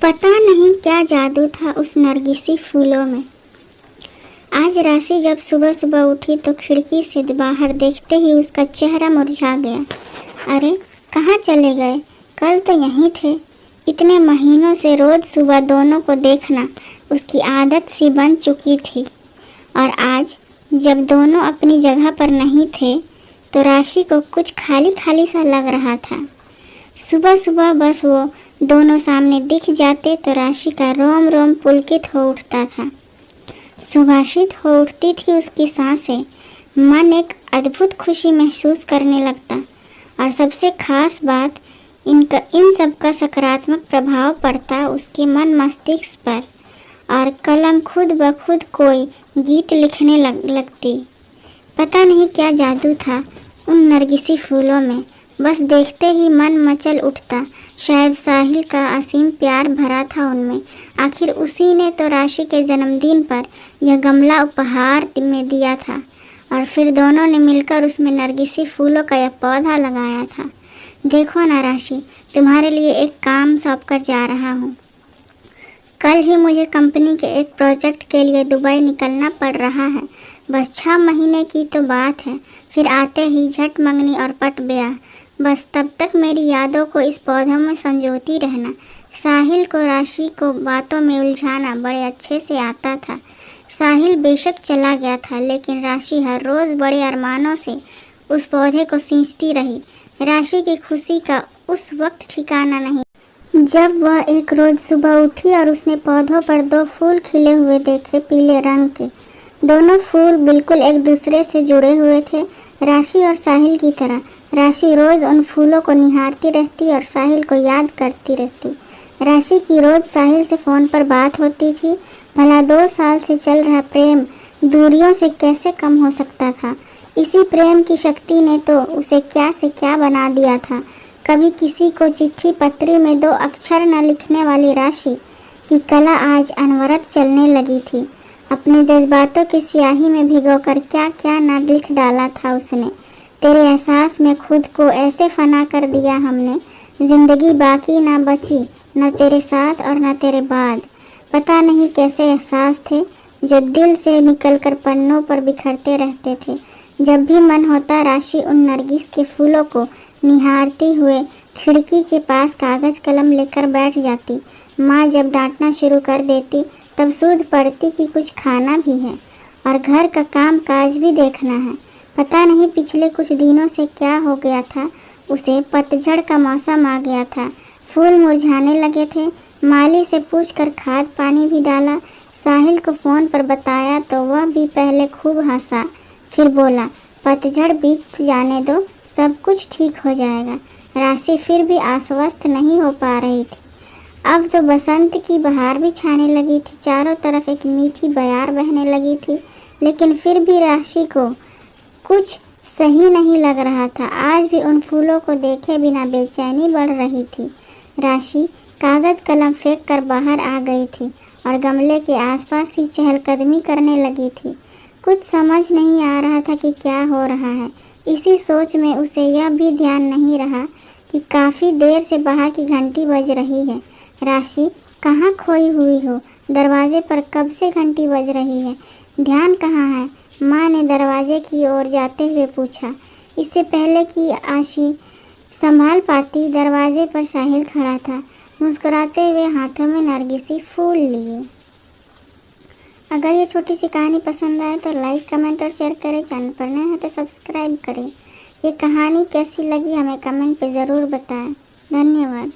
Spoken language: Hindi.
पता नहीं क्या जादू था उस नरगिसी फूलों में। आज राशि जब सुबह सुबह उठी तो खिड़की से बाहर देखते ही उसका चेहरा मुरझा गया। अरे कहाँ चले गए? कल तो यहीं थे। इतने महीनों से रोज सुबह दोनों को देखना उसकी आदत सी बन चुकी थी, और आज जब दोनों अपनी जगह पर नहीं थे तो राशि को कुछ खाली खाली सा लग रहा था। सुबह सुबह बस वो दोनों सामने दिख जाते तो राशि का रोम रोम पुलकित हो उठता था। सुभाषित हो उठती थी उसकी सांसें। मन एक अद्भुत खुशी महसूस करने लगता, और सबसे खास बात इन सब का सकारात्मक प्रभाव पड़ता उसके मन मस्तिष्क पर, और कलम खुद ब खुद कोई गीत लिखने लगती। पता नहीं क्या जादू था उन नरगिसी फूलों में। बस देखते ही मन मचल उठता। शायद साहिल का असीम प्यार भरा था उनमें। आखिर उसी ने तो राशि के जन्मदिन पर यह गमला उपहार में दिया था, और फिर दोनों ने मिलकर उसमें नरगिसी फूलों का यह पौधा लगाया था। देखो ना राशि, तुम्हारे लिए एक काम सौंप कर जा रहा हूँ। कल ही मुझे कंपनी के एक प्रोजेक्ट के लिए दुबई निकलना पड़ रहा है। बस 6 महीने की तो बात है, फिर आते ही झट मंगनी और पट ब्याह। बस तब तक मेरी यादों को इस पौधों में संजोती रहना। साहिल को राशि को बातों में उलझाना बड़े अच्छे से आता था। साहिल बेशक चला गया था, लेकिन राशि हर रोज़ बड़े अरमानों से उस पौधे को सींचती रही। राशि की खुशी का उस वक्त ठिकाना नहीं जब वह एक रोज़ सुबह उठी और उसने पौधों पर 2 फूल खिले हुए देखे, पीले रंग के। दोनों फूल बिल्कुल एक दूसरे से जुड़े हुए थे, राशि और साहिल की तरह। राशि रोज़ उन फूलों को निहारती रहती और साहिल को याद करती रहती। राशि की रोज़ साहिल से फ़ोन पर बात होती थी। भला 2 साल से चल रहा प्रेम दूरियों से कैसे कम हो सकता था? इसी प्रेम की शक्ति ने तो उसे क्या से क्या बना दिया था। कभी किसी को चिट्ठी पत्री में 2 अक्षर न लिखने वाली राशि की कला आज अनवरत चलने लगी थी। अपने जज्बातों की स्याही में भिगोकर क्या क्या न लिख डाला था उसने। तेरे एहसास में खुद को ऐसे फना कर दिया हमने, जिंदगी बाकी ना बची, न तेरे साथ और न तेरे बाद। पता नहीं कैसे एहसास थे जो दिल से निकलकर पन्नों पर बिखरते रहते थे। जब भी मन होता राशि उन नरगिस के फूलों को निहारती हुए खिड़की के पास कागज़ कलम लेकर बैठ जाती। माँ जब डांटना शुरू कर देती तब सूद पड़ती कि कुछ खाना भी है और घर का काम काज भी देखना है। पता नहीं पिछले कुछ दिनों से क्या हो गया था उसे। पतझड़ का मौसम आ गया था, फूल मुरझाने लगे थे। माली से पूछकर खाद पानी भी डाला। साहिल को फ़ोन पर बताया तो वह भी पहले खूब हंसा, फिर बोला पतझड़ बीत जाने दो, सब कुछ ठीक हो जाएगा। राशि फिर भी आश्वस्त नहीं हो पा रही थी। अब तो बसंत की बहार भी छाने लगी थी, चारों तरफ एक मीठी बयार बहने लगी थी, लेकिन फिर भी राशि को कुछ सही नहीं लग रहा था। आज भी उन फूलों को देखे बिना बेचैनी बढ़ रही थी। राशि कागज़ कलम फेंक कर बाहर आ गई थी और गमले के आसपास ही चहलकदमी करने लगी थी। कुछ समझ नहीं आ रहा था कि क्या हो रहा है। इसी सोच में उसे यह भी ध्यान नहीं रहा कि काफ़ी देर से बाहर की घंटी बज रही है। राशि कहाँ खोई हुई हो? दरवाजे पर कब से घंटी बज रही है? ध्यान कहाँ है? माँ ने दरवाजे की ओर जाते हुए पूछा। इससे पहले कि आशी संभाल पाती, दरवाजे पर साहिल खड़ा था, मुस्कुराते हुए हाथों में नरगिसी फूल लिए। अगर ये छोटी सी कहानी पसंद आए तो लाइक, कमेंट और शेयर करें। चैनल पर नए हैं तो सब्सक्राइब करें। ये कहानी कैसी लगी हमें कमेंट पे ज़रूर बताएं। धन्यवाद।